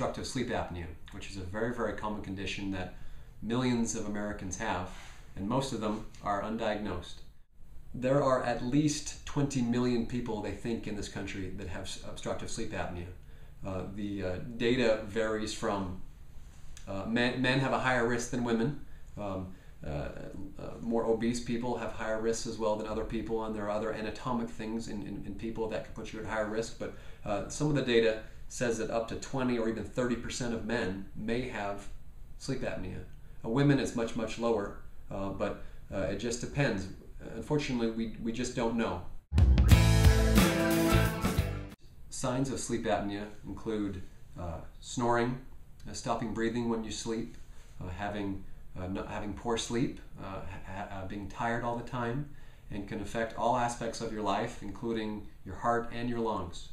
obstructive sleep apnea, which is a very, very common condition that millions of Americans have, and most of them are undiagnosed. There are at least 20 million people, they think, in this country that have obstructive sleep apnea. The data varies from men have a higher risk than women. More obese people have higher risks as well than other people, and there are other anatomic things in people that can put you at higher risk. But some of the data says that up to 20 or even 30% of men may have sleep apnea. Women is much, much lower, but it just depends. Unfortunately, we just don't know. Signs of sleep apnea include snoring, stopping breathing when you sleep, having poor sleep, being tired all the time, and can affect all aspects of your life, including your heart and your lungs.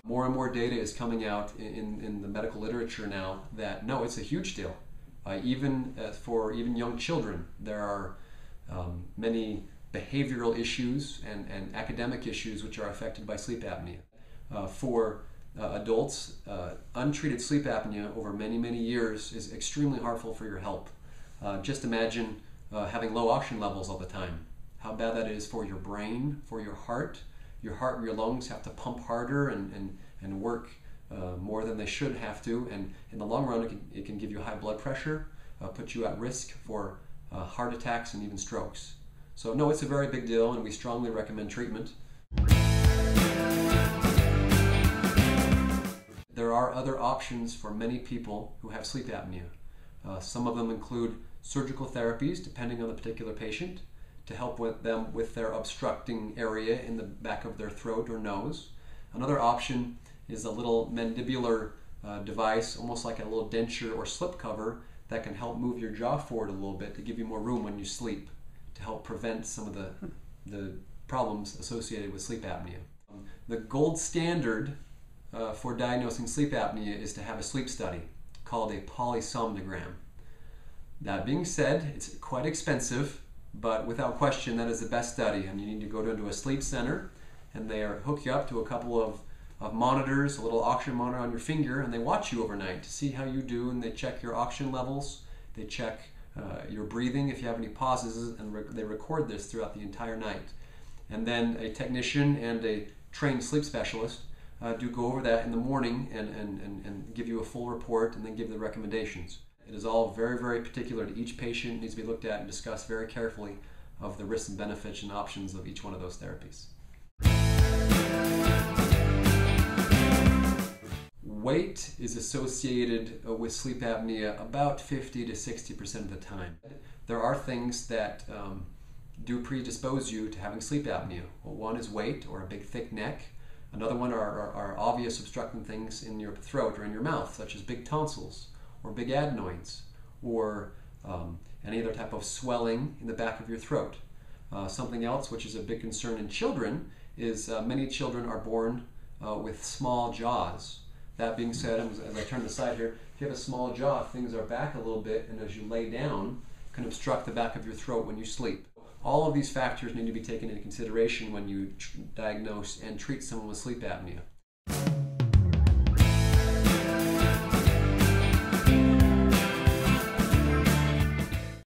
More and more data is coming out in the medical literature now that no, it's a huge deal. Even for young children, there are many behavioral issues and academic issues which are affected by sleep apnea. For adults, untreated sleep apnea over many, many years is extremely harmful for your health. Just imagine having low oxygen levels all the time. How bad that is for your brain, for your heart. Your heart and your lungs have to pump harder and work more than they should have to, and in the long run it can give you high blood pressure, put you at risk for heart attacks and even strokes. So no, it's a very big deal, and we strongly recommend treatment. There are other options for many people who have sleep apnea. Some of them include surgical therapies, depending on the particular patient, to help them with their obstructing area in the back of their throat or nose. Another option is a little mandibular device, almost like a little denture or slip cover, that can help move your jaw forward a little bit to give you more room when you sleep, to help prevent some of the problems associated with sleep apnea. The gold standard for diagnosing sleep apnea is to have a sleep study called a polysomnogram. That being said, it's quite expensive, but without question that is the best study, and you need to go into a sleep center, and they hook you up to a couple of monitors, a little oxygen monitor on your finger, and they watch you overnight to see how you do, and they check your oxygen levels, they check your breathing if you have any pauses, and they record this throughout the entire night. And then a technician and a trained sleep specialist do go over that in the morning and give you a full report, and then give the recommendations. It is all very, very particular to each patient. It needs to be looked at and discussed very carefully of the risks and benefits and options of each one of those therapies. Weight is associated with sleep apnea about 50 to 60% of the time. There are things that do predispose you to having sleep apnea. Well, one is weight or a big thick neck. Another one are obvious obstructing things in your throat or in your mouth, such as big tonsils or big adenoids, or any other type of swelling in the back of your throat. Something else which is a big concern in children is many children are born with small jaws. That being said, as I turn the side here, if you have a small jaw, things are back a little bit, and as you lay down, can obstruct the back of your throat when you sleep. All of these factors need to be taken into consideration when you diagnose and treat someone with sleep apnea.